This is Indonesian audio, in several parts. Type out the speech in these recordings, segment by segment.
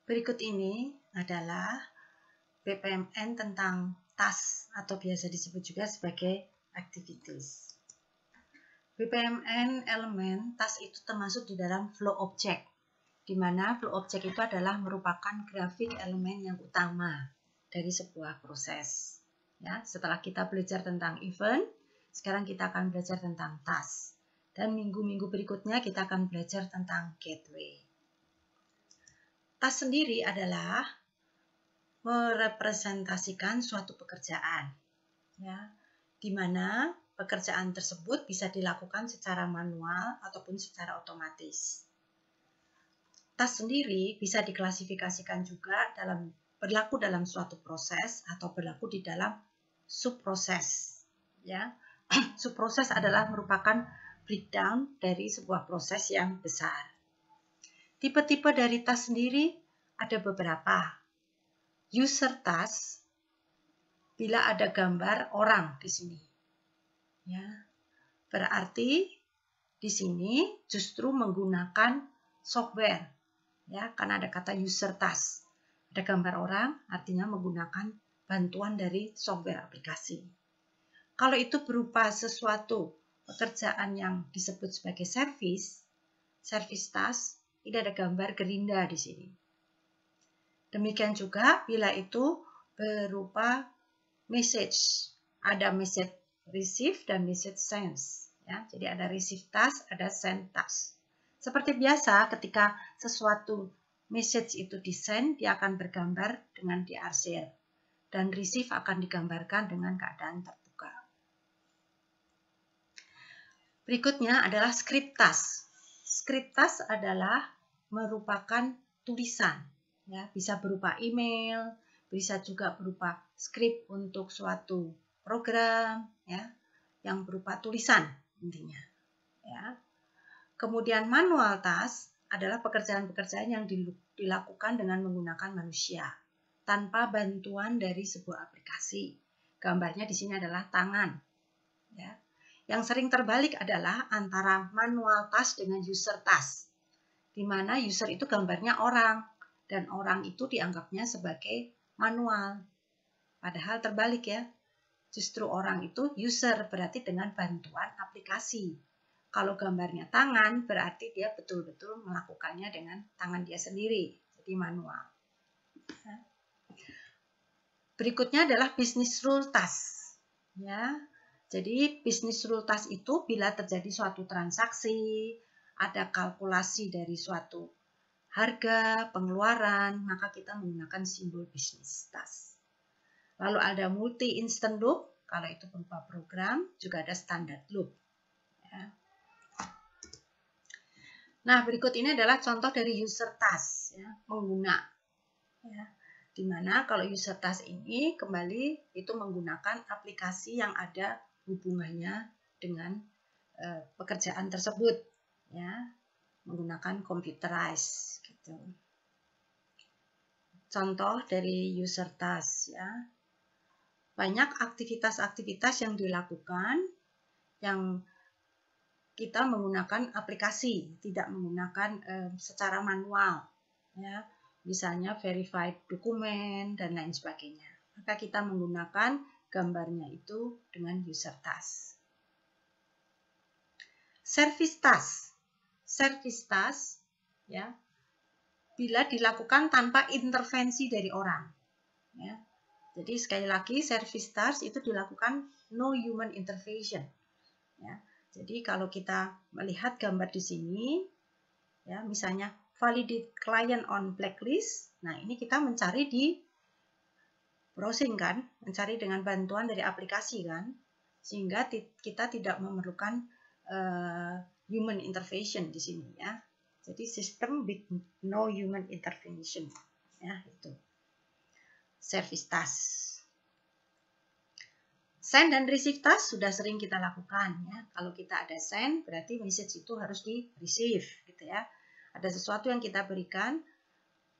Berikut ini adalah BPMN tentang task atau biasa disebut juga sebagai activities. BPMN elemen task itu termasuk di dalam flow object, di mana flow object itu adalah merupakan grafik elemen yang utama dari sebuah proses. Ya, setelah kita belajar tentang event, sekarang kita akan belajar tentang task. Dan minggu-minggu berikutnya kita akan belajar tentang gateway. Task sendiri adalah merepresentasikan suatu pekerjaan, ya, di mana pekerjaan tersebut bisa dilakukan secara manual ataupun secara otomatis. Task sendiri bisa diklasifikasikan juga berlaku dalam suatu proses atau berlaku di dalam subproses. Ya, subproses adalah merupakan breakdown dari sebuah proses yang besar. Tipe-tipe dari task sendiri ada beberapa. User task, bila ada gambar orang di sini. Ya, berarti di sini justru menggunakan software. Ya, karena ada kata user task. Ada gambar orang, artinya menggunakan bantuan dari software aplikasi. Kalau itu berupa sesuatu pekerjaan yang disebut sebagai service task, ini ada gambar gerinda di sini. Demikian juga bila itu berupa message, ada message receive dan message send. Ya, jadi ada receive task, ada send task. Seperti biasa, ketika sesuatu message itu di-send, dia akan bergambar dengan diarsir. Dan receive akan digambarkan dengan keadaan terbuka. Berikutnya adalah script task. Script task adalah merupakan tulisan. Ya, bisa berupa email, bisa juga berupa script untuk suatu program, ya, yang berupa tulisan intinya. Ya. Kemudian manual task adalah pekerjaan-pekerjaan yang dilakukan dengan menggunakan manusia tanpa bantuan dari sebuah aplikasi. Gambarnya di sini adalah tangan. Ya. Yang sering terbalik adalah antara manual task dengan user task, di mana user itu gambarnya orang dan orang itu dianggapnya sebagai manual. Padahal terbalik ya. Justru orang itu user, berarti dengan bantuan aplikasi. Kalau gambarnya tangan, berarti dia betul-betul melakukannya dengan tangan dia sendiri, jadi manual. Berikutnya adalah business rule task. Ya, jadi business rule task itu bila terjadi suatu transaksi, ada kalkulasi dari suatu harga, pengeluaran, maka kita menggunakan simbol business task. Lalu ada multi instant loop, kalau itu berupa program, juga ada standard loop. Ya. Nah, berikut ini adalah contoh dari user task, ya, pengguna. Ya. Di mana kalau user task ini kembali itu menggunakan aplikasi yang ada hubungannya dengan pekerjaan tersebut, ya, menggunakan computerized gitu. Contoh dari user task, ya, banyak aktivitas-aktivitas yang dilakukan yang kita menggunakan aplikasi, tidak menggunakan secara manual, ya. Misalnya verified dokumen dan lain sebagainya. Maka kita menggunakan gambarnya itu dengan user task. Service task. Service task, ya, bila dilakukan tanpa intervensi dari orang. Ya. Jadi sekali lagi service task itu dilakukan no human intervention. Ya. Jadi kalau kita melihat gambar di sini, ya, misalnya validate client on blacklist. Nah, ini kita mencari di browsing kan, mencari dengan bantuan dari aplikasi kan, sehingga kita tidak memerlukan human intervention di sini ya. Jadi sistem with no human intervention, ya itu. Service task. Send dan receive task sudah sering kita lakukan ya. Kalau kita ada send, berarti message itu harus di receive gitu ya. Ada sesuatu yang kita berikan,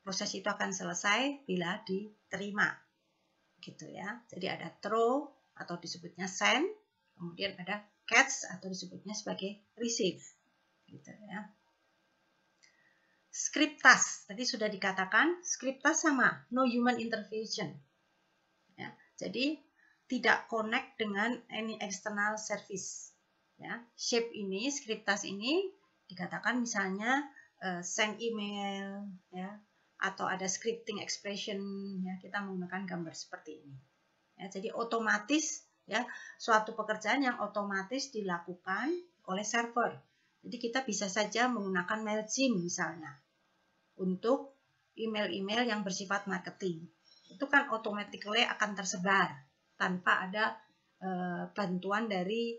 proses itu akan selesai bila diterima gitu ya. Jadi ada throw atau disebutnya send, Kemudian ada catch atau disebutnya sebagai receive, gitu ya. Script task, tadi sudah dikatakan, script task sama, no human intervention. Ya, jadi tidak connect dengan any external service. Ya, shape ini, script task ini dikatakan misalnya send email, ya, atau ada scripting expression, ya, kita menggunakan gambar seperti ini. Ya, jadi otomatis, ya, suatu pekerjaan yang otomatis dilakukan oleh server. Jadi kita bisa saja menggunakan MailChimp misalnya untuk email-email yang bersifat marketing. Itu kan automatically akan tersebar tanpa ada bantuan dari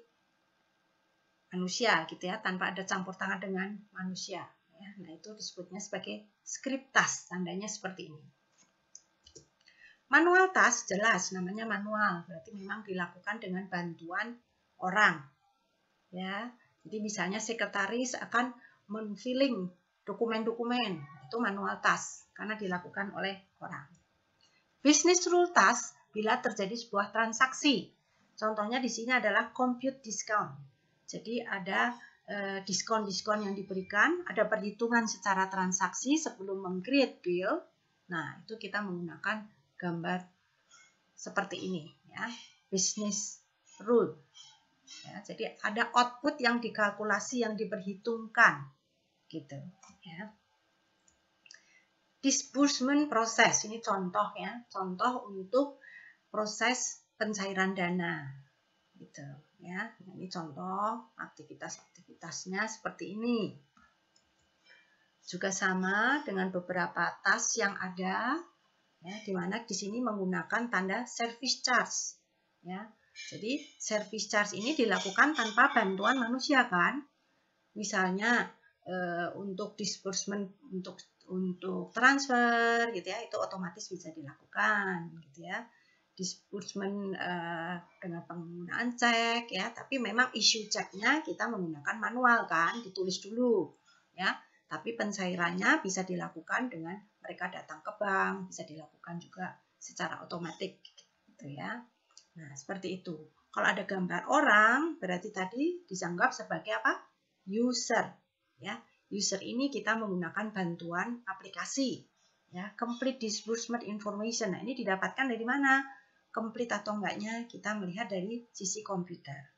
manusia, gitu ya, tanpa ada campur tangan dengan manusia. Ya. Nah, itu disebutnya sebagai script task, tandanya seperti ini. Manual task jelas namanya manual, berarti memang dilakukan dengan bantuan orang. Ya, jadi misalnya sekretaris akan menfilling dokumen-dokumen, itu manual task karena dilakukan oleh orang. Business rule task bila terjadi sebuah transaksi. Contohnya di sini adalah compute discount. Jadi ada diskon-diskon yang diberikan, ada perhitungan secara transaksi sebelum meng-create bill. Nah, itu kita menggunakan gambar seperti ini, ya, business rule. Ya, jadi ada output yang dikalkulasi, yang diperhitungkan, gitu. Ya. Disbursement proses, ini contoh, ya, contoh untuk proses pencairan dana, gitu, ya. Ini contoh aktivitas-aktivitasnya seperti ini. Juga sama dengan beberapa task yang ada, ya, di mana di sini menggunakan tanda service charge, ya. Jadi service charge ini dilakukan tanpa bantuan manusia, kan? Misalnya untuk disbursement, untuk transfer, gitu ya, itu otomatis bisa dilakukan, gitu ya. Disbursement dengan penggunaan cek, ya, tapi memang issue ceknya kita menggunakan manual, kan, ditulis dulu, ya. Tapi pencairannya bisa dilakukan dengan mereka datang ke bank, bisa dilakukan juga secara otomatis, gitu ya. Nah, seperti itu. Kalau ada gambar orang, berarti tadi dianggap sebagai apa? User. Ya, user ini kita menggunakan bantuan aplikasi. Ya, complete disbursement information. Nah, ini didapatkan dari mana? Complete atau enggaknya kita melihat dari sisi komputer.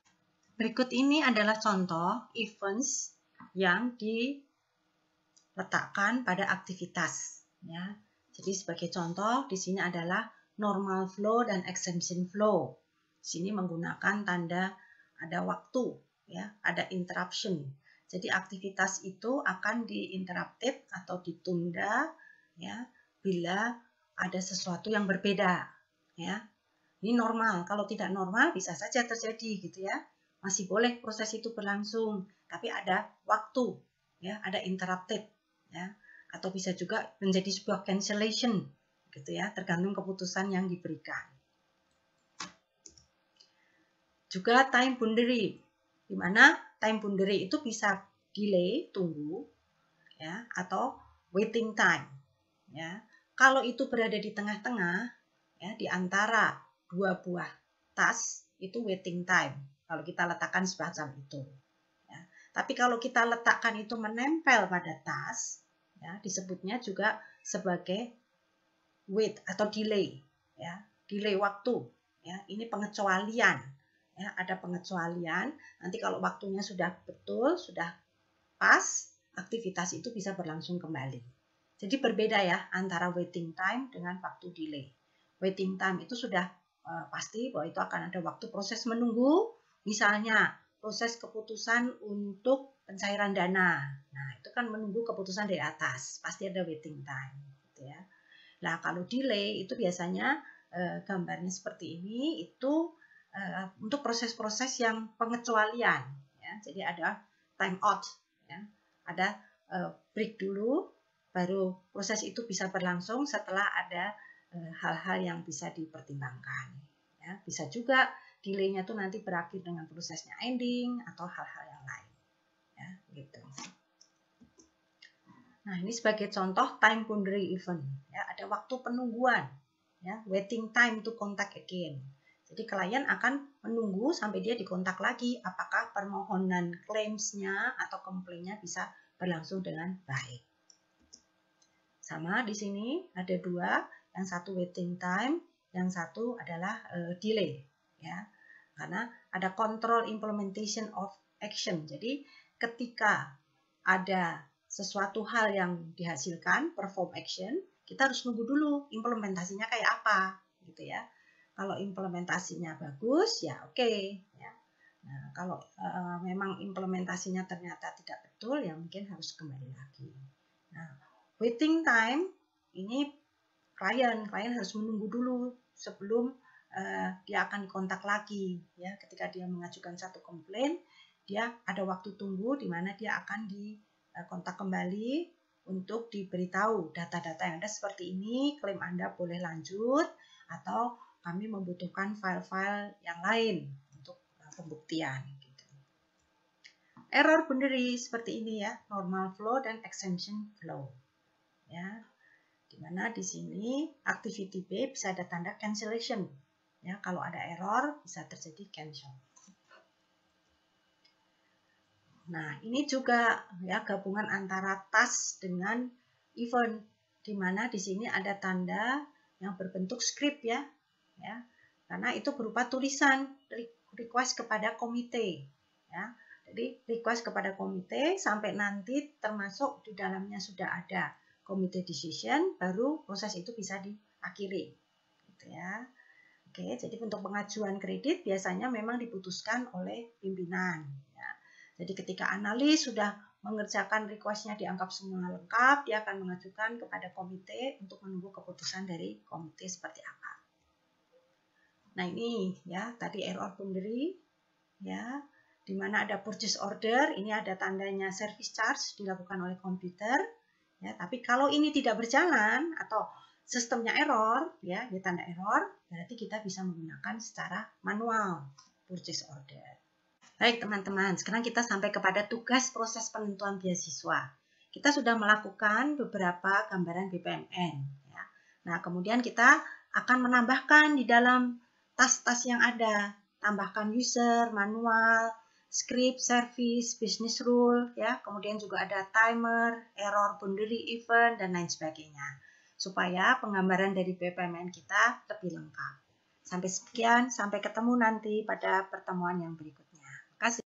Berikut ini adalah contoh events yang diletakkan pada aktivitas. Ya, jadi sebagai contoh di sini adalah normal flow dan exception flow. Di sini menggunakan tanda ada waktu, ya, ada interruption. Jadi aktivitas itu akan di-interrupted atau ditunda, ya, bila ada sesuatu yang berbeda, ya. Ini normal. Kalau tidak normal bisa saja terjadi, gitu ya. Masih boleh proses itu berlangsung, tapi ada waktu, ya, ada interrupted, ya, atau bisa juga menjadi sebuah cancellation, gitu ya, tergantung keputusan yang diberikan. Juga time boundary, di mana time boundary itu bisa delay, tunggu, ya, atau waiting time, ya. Kalau itu berada di tengah-tengah, ya, di antara dua buah task, itu waiting time. Kalau kita letakkan semacam itu, ya. Tapi kalau kita letakkan itu menempel pada task, ya, disebutnya juga sebagai wait atau delay, ya, delay waktu, ya. Ini pengecualian, ya, ada pengecualian. Nanti kalau waktunya sudah betul, sudah pas, aktivitas itu bisa berlangsung kembali. Jadi berbeda, ya, antara waiting time dengan waktu delay. Waiting time itu sudah pasti bahwa itu akan ada waktu proses menunggu, misalnya proses keputusan untuk pencairan dana. Nah, itu kan menunggu keputusan dari atas, pasti ada waiting time, gitu ya. Nah, kalau delay itu biasanya gambarnya seperti ini, itu untuk proses-proses yang pengecualian, ya. Jadi ada time out, ya. Ada break dulu, baru proses itu bisa berlangsung setelah ada hal-hal yang bisa dipertimbangkan, ya. Bisa juga delay-nya tuh nanti berakhir dengan prosesnya ending atau hal-hal yang lain, ya, gitu. Nah, ini sebagai contoh time boundary event, ya, ada waktu penungguan, ya, waiting time to contact again. Jadi klien akan menunggu sampai dia dikontak lagi apakah permohonan claims-nya atau komplainnya bisa berlangsung dengan baik. Sama di sini ada dua, yang satu waiting time, yang satu adalah delay, ya. Karena ada control implementation of action. Jadi ketika ada sesuatu hal yang dihasilkan, perform action, kita harus nunggu dulu implementasinya kayak apa, gitu ya. Kalau implementasinya bagus, ya oke. Ya. Nah, kalau memang implementasinya ternyata tidak betul, ya mungkin harus kembali lagi. Nah, waiting time ini klien harus menunggu dulu sebelum dia akan kontak lagi. Ya, ketika dia mengajukan satu komplain, dia ada waktu tunggu di mana dia akan dikontak kembali untuk diberitahu data-data yang ada seperti ini, klaim Anda boleh lanjut atau kami membutuhkan file-file yang lain untuk pembuktian. Gitu. Error boundary seperti ini ya, normal flow dan extension flow. Ya, dimana di sini activity B bisa ada tanda cancellation. Ya, kalau ada error bisa terjadi cancel. Nah, ini juga ya gabungan antara task dengan event, dimana di sini ada tanda yang berbentuk script ya. Ya, karena itu berupa tulisan request kepada komite ya. Jadi request kepada komite sampai nanti termasuk di dalamnya sudah ada komite decision, baru proses itu bisa diakhiri gitu ya. Oke, jadi untuk pengajuan kredit biasanya memang diputuskan oleh pimpinan ya. Jadi ketika analis sudah mengerjakan requestnya dianggap semua lengkap, dia akan mengajukan kepada komite untuk menunggu keputusan dari komite seperti apa. Nah ini ya tadi error boundary ya, di mana ada purchase order, ini ada tandanya service charge dilakukan oleh komputer ya. Tapi kalau ini tidak berjalan atau sistemnya error ya, di tanda error, berarti kita bisa menggunakan secara manual purchase order. Baik teman-teman, sekarang kita sampai kepada tugas proses penentuan beasiswa. Kita sudah melakukan beberapa gambaran BPMN ya. Nah kemudian kita akan menambahkan di dalam tas-tas yang ada, tambahkan user, manual, script, service, business rule, ya. Kemudian juga ada timer, error, boundary, event, dan lain sebagainya. Supaya penggambaran dari BPMN kita lebih lengkap. Sampai sekian, sampai ketemu nanti pada pertemuan yang berikutnya. Terima kasih.